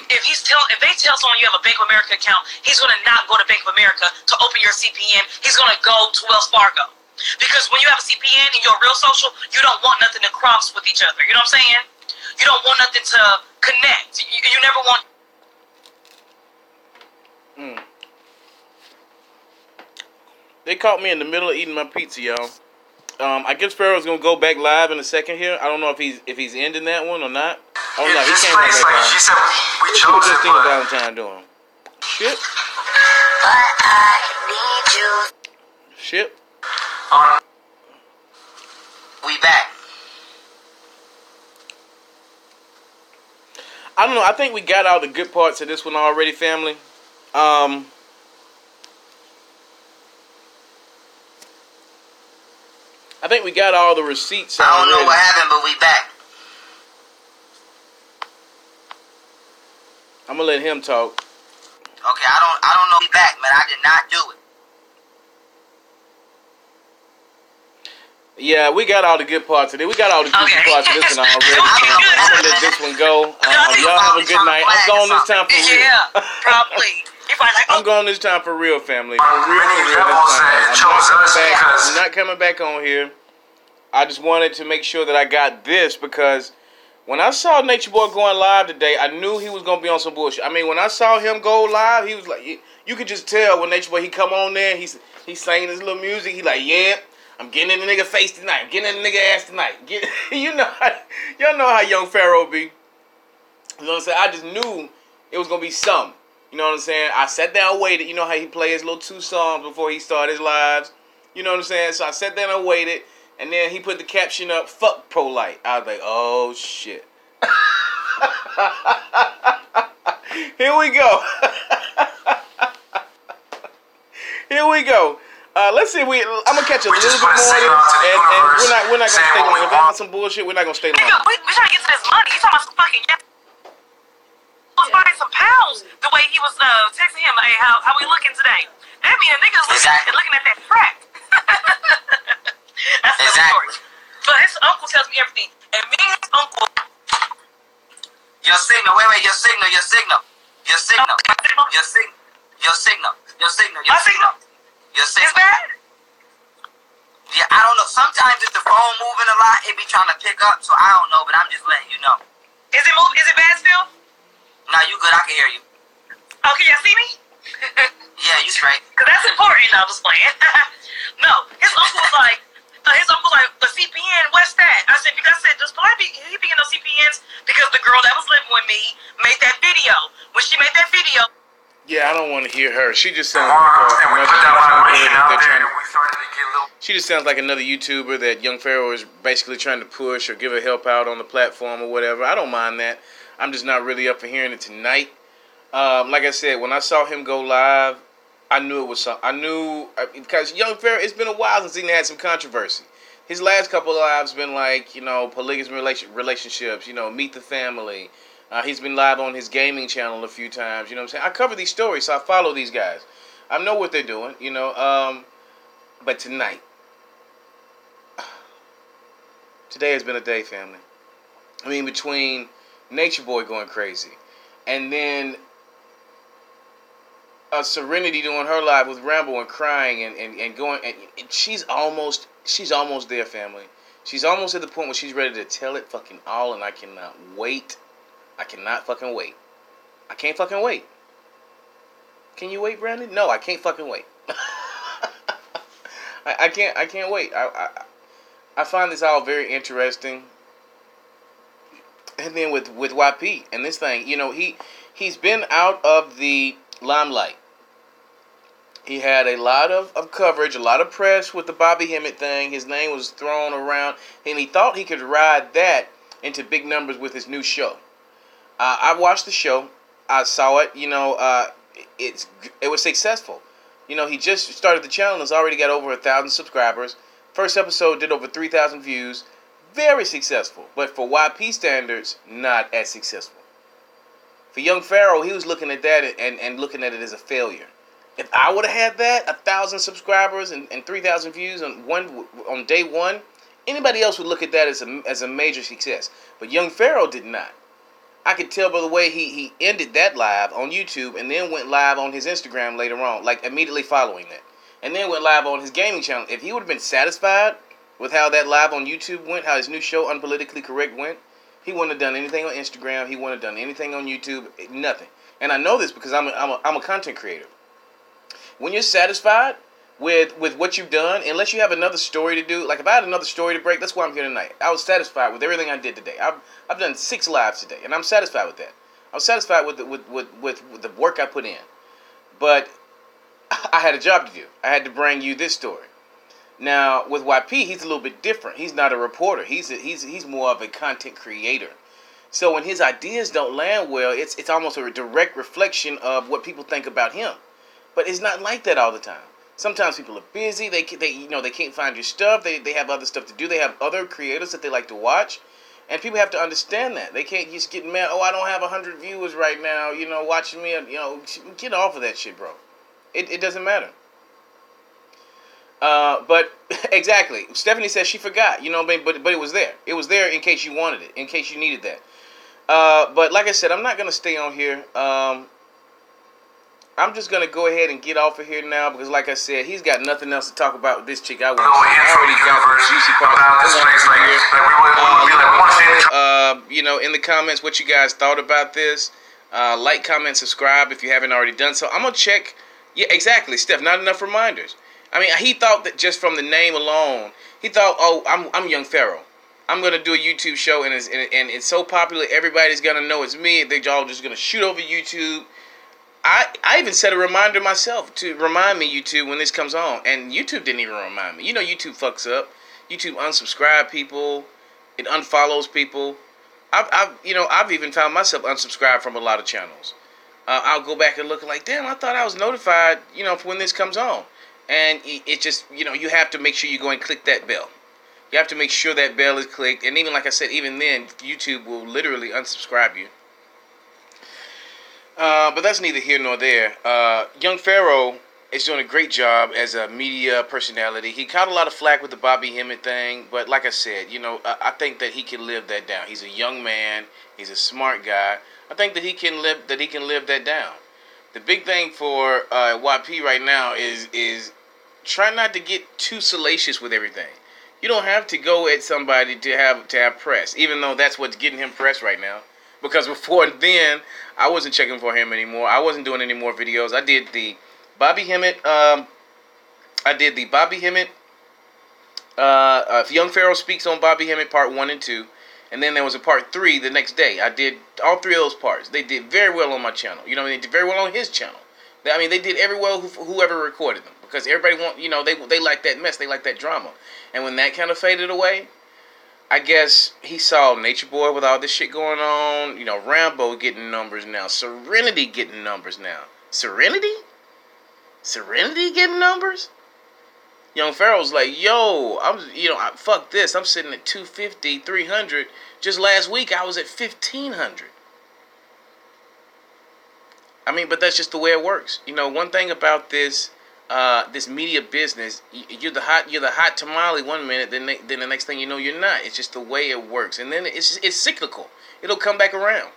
If they tell someone you have a Bank of America account, he's gonna not go to Bank of America to open your CPN. He's gonna go to Wells Fargo. Because when you have a CPN and you're a real social, you don't want nothing to cross with each other. You know what I'm saying? You don't want nothing to connect. You never want. They caught me in the middle of eating my pizza, y'all. I guess Pharaoh's gonna go back live in a second here. I don't know if he's ending that one or not. Oh no, he can't go back live. She said we chose What's it, this thing but Valentine doing? Shit. But I need you. Shit. We back. I don't know. I think we got all the good parts of this one already, family. I think we got all the receipts already. I don't know what happened, but we back. I'm gonna let him talk. Okay, I don't know we back, man. I did not do it. Yeah, we got all the good parts of it. We got all the good parts of this one already. I'm gonna let this one go. Y'all have a good night. I'm going this time for real. Yeah, probably. I'm going this time for real, family. For real this time. I'm not coming back on here. I just wanted to make sure that I got this because When I saw Nature Boy going live today, I knew he was gonna be on some bullshit. I mean, when I saw him go live, he was like, you could just tell when Nature Boy he come on there, he's singing his little music. He like, yeah, I'm getting in the nigga face tonight. I'm getting in the nigga ass tonight. Y'all know how Young Pharaoh be. You know what I'm saying? I just knew it was gonna be something. You know what I'm saying? I sat down and waited. You know how he play his little 2 songs before he started his lives. You know what I'm saying? So I sat down and waited. And then he put the caption up, fuck Polight. I was like, oh, shit. Here we go. Here we go. Let's see. I'm going to catch a little bit more of this. And we're not going to stay long. If that's some bullshit, we're not going to stay long. We trying to get to this money. He's talking about some fucking... He was buying some pounds the way he was texting him, hey, how we looking today? That mean a nigga's looking at that crack. That's the story. So his uncle tells me everything. And me and his uncle... Your signal. Wait. Your signal. My signal? It's bad? Yeah, I don't know. Sometimes if the phone moving a lot, it be trying to pick up. So I don't know, but I'm just letting you know. Is it moving? Is it bad still? Nah, you good. I can hear you. Oh, can y'all see me? Yeah, you straight. Because that's important. I was playing. No, his uncle was like, the CPN, what's that? I said, because does Polight he be getting those CPNs? Because the girl that was living with me made that video. When she made that video. Yeah, I don't want to hear her. She just sounds like another YouTuber that Young Pharaoh is basically trying to push or give a help out on the platform or whatever. I don't mind that. I'm just not really up for hearing it tonight. Like I said, when I saw him go live, I knew it was something. I knew, because Young Pharaoh, it's been a while since he had some controversy. His last couple of lives been like, polygamy relationships, meet the family. He's been live on his gaming channel a few times, you know what I'm saying? I cover these stories, so I follow these guys. I know what they're doing, but tonight, today has been a day, family. I mean, between Nature Boy going crazy, and then Serenity doing her live with Rambo and crying and going, and she's almost there, family. She's almost at the point where she's ready to tell it fucking all, and I cannot wait. I cannot fucking wait. I can't fucking wait. Can you wait, Brandon? No, I can't fucking wait. I can't wait. I find this all very interesting. And then with YP and this thing, he's been out of the limelight. He had a lot of coverage, a lot of press with the Bobby Hemmett thing. His name was thrown around, and he thought he could ride that into big numbers with his new show. I watched the show. I saw it. It was successful. He just started the channel and has already got over 1,000 subscribers. First episode did over 3,000 views. Very successful. But for YP standards, not as successful. For Young Pharaoh, he was looking at that and looking at it as a failure. If I would have had that, 1,000 subscribers and 3,000 views on day one, anybody else would look at that as a major success. But Young Pharaoh did not. I could tell by the way he ended that live on YouTube and then went live on his Instagram later on, like immediately following that. And then went live on his gaming channel. If he would have been satisfied with how that live on YouTube went, how his new show, Unpolitically Correct, went, he wouldn't have done anything on Instagram. He wouldn't have done anything on YouTube. Nothing. And I know this because I'm a content creator. When you're satisfied with what you've done, unless you have another story to do, like if I had another story to break, that's why I'm here tonight. I was satisfied with everything I did today. I've done 6 lives today, and I'm satisfied with that. I was satisfied with the work I put in. But I had a job to do. I had to bring you this story. Now, with YP, he's a little bit different. He's not a reporter. He's more of a content creator. So when his ideas don't land well, it's almost a direct reflection of what people think about him. But it's not like that all the time. Sometimes people are busy. They can't find your stuff. They have other stuff to do. They have other creators that they like to watch. And people have to understand that. They can't just get mad, I don't have 100 viewers right now, watching me. Get off of that shit, bro. It doesn't matter. But exactly. Stephanie says she forgot, but it was there. It was there in case you wanted it, in case you needed that. But like I said, I'm not going to stay on here. I'm just gonna go ahead and get off of here now because, like I said, he's got nothing else to talk about with this chick. I already got the juicy part. In the comments, what you guys thought about this. Like, comment, subscribe if you haven't already done so. I'm gonna check. Yeah, exactly, Steph. Not enough reminders. I mean, he thought that just from the name alone, he thought, oh, I'm Young Pharaoh. I'm gonna do a YouTube show, and it's so popular, everybody's gonna know it's me. They're all just gonna shoot over YouTube. I even set a reminder myself to remind me, YouTube, when this comes on, and YouTube didn't even remind me. You know, YouTube fucks up. YouTube unsubscribe people. It unfollows people. I've even found myself unsubscribed from a lot of channels. I'll go back and look like, damn, I thought I was notified, for when this comes on. And it just, you have to make sure you go and click that bell. You have to make sure that bell is clicked. And even, like I said, even then, YouTube will literally unsubscribe you. But that's neither here nor there. Young Pharaoh is doing a great job as a media personality. He caught a lot of flack with the Bobby Hemmett thing, but like I said, I think that he can live that down. He's a young man. He's a smart guy. I think that he can live that down. The big thing for YP right now is try not to get too salacious with everything. You don't have to go at somebody to have press, even though that's what's getting him press right now. Because before then, I wasn't checking for him anymore. I wasn't doing any more videos. I did the Bobby Hemmett. If Young Pharaoh speaks on Bobby Hemmett part 1 and 2, and then there was a part 3 the next day. I did all 3 of those parts. They did very well on my channel. They did very well on his channel. They did very well whoever recorded them, because everybody they like that mess. They like that drama. And when that kind of faded away, I guess he saw Nature Boy with all this shit going on. Rambo getting numbers now. Serenity getting numbers now. Serenity getting numbers? Young Pharaoh's like, yo, fuck this. I'm sitting at 250, 300. Just last week, I was at 1,500. But that's just the way it works. One thing about this media business, you're the hot tamale one minute, then the next thing you know, you're not. It's just the way it works, and then it's cyclical. It'll come back around.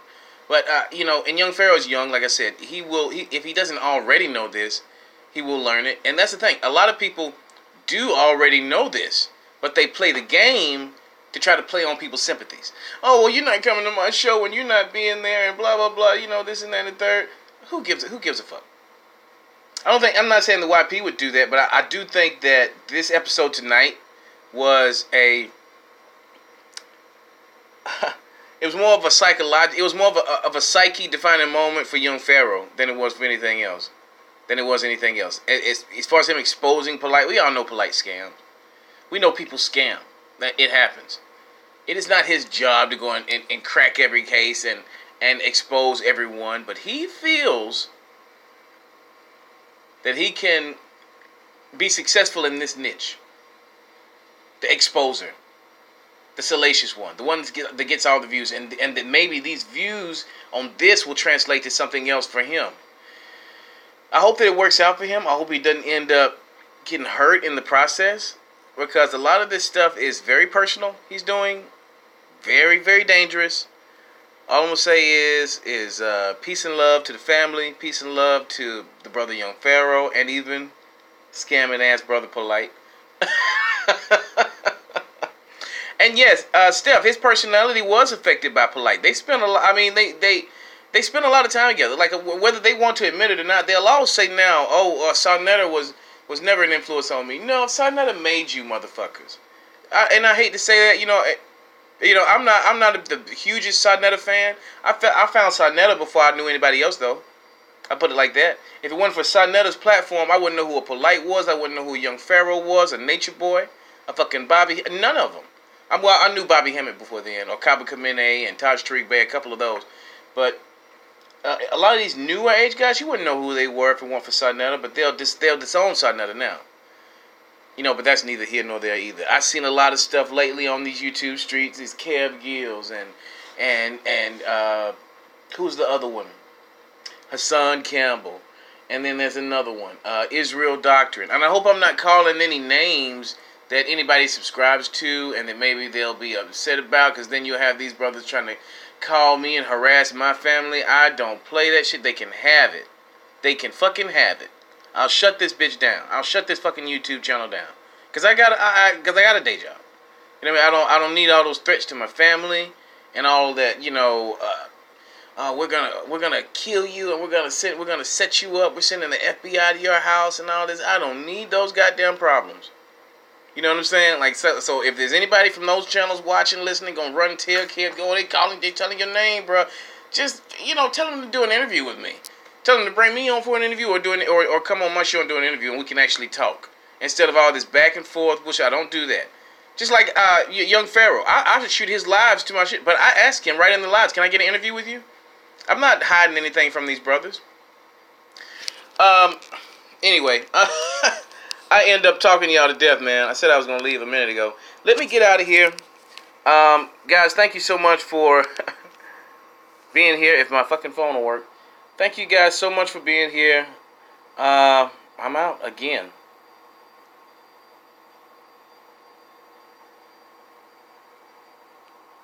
But and Young Pharaoh is young, like I said. If he doesn't already know this, he will learn it. And that's the thing. A lot of people do already know this, but they play the game to try to play on people's sympathies. Oh, well, you're not coming to my show and you're not being there and blah blah blah. This and that and the third. Who gives a fuck? I'm not saying the YP would do that, but I do think that this episode tonight was it was more of a psyche defining moment for Young Pharaoh than it was for anything else. As far as him exposing Polight, we all know Polight scam. We know people scam. It happens. It is not his job to go and crack every case and expose everyone, but he feels that he can be successful in this niche. The exposer. The salacious one. The one that gets all the views. And that maybe these views on this will translate to something else for him. I hope that it works out for him. I hope he doesn't end up getting hurt in the process. Because a lot of this stuff is very personal. He's doing very, very dangerous. All I'm going to say is peace and love to the family. Peace and love to the brother Young Pharaoh. And even scamming ass brother Polight. And yes, Steph, his personality was affected by Polight. They spent a lot. They spend a lot of time together. Like, whether they want to admit it or not, they'll always say now, Sarnetta was never an influence on me. No, Sarnetta made you motherfuckers. And I hate to say that, I'm not the hugest Sarnetta fan. I found Sarnetta before I knew anybody else, though. I put it like that. If it wasn't for Sarnetta's platform, I wouldn't know who a Polight was. I wouldn't know who a Young Pharaoh was, a Nature Boy, a fucking Bobby. None of them. I knew Bobby Hemmett before then, or Kaba Kamene and Taj Tariq Bey, a couple of those. But a lot of these newer age guys, you wouldn't know who they were if it weren't for Sarnetta, but they'll disown Sarnetta now. But that's neither here nor there either. I've seen a lot of stuff lately on these YouTube streets. These Kev Gills and who's the other one? Hassan Campbell. And then there's another one, Israel Doctrine. And I hope I'm not calling any names that anybody subscribes to and that maybe they'll be upset about, because then you'll have these brothers trying to call me and harass my family. I don't play that shit. They can have it. they can fucking have it. I'll shut this bitch down. I'll shut this fucking YouTube channel down. Cause I got a day job. You know what I mean? I don't need all those threats to my family and all that. You know, we're gonna kill you and we're gonna set you up. We're sending the FBI to your house and all this. I don't need those goddamn problems. You know what I'm saying? Like, so if there's anybody from those channels watching, listening, gonna run, tell kids, they telling your name, bro. Just, you know, tell them to do an interview with me. Tell them to bring me on for an interview or come on my show and do an interview and we can actually talk. Instead of all this back and forth, which I don't do that. Just like Young Pharaoh. I should shoot his lives to my shit. But I asked him right in the lives, can I get an interview with you? I'm not hiding anything from these brothers. Anyway, I end up talking y'all to death, man. I said I was going to leave a minute ago. Let me get out of here. Guys, thank you so much for being here. If my fucking phone will work. Thank you guys so much for being here. I'm out again.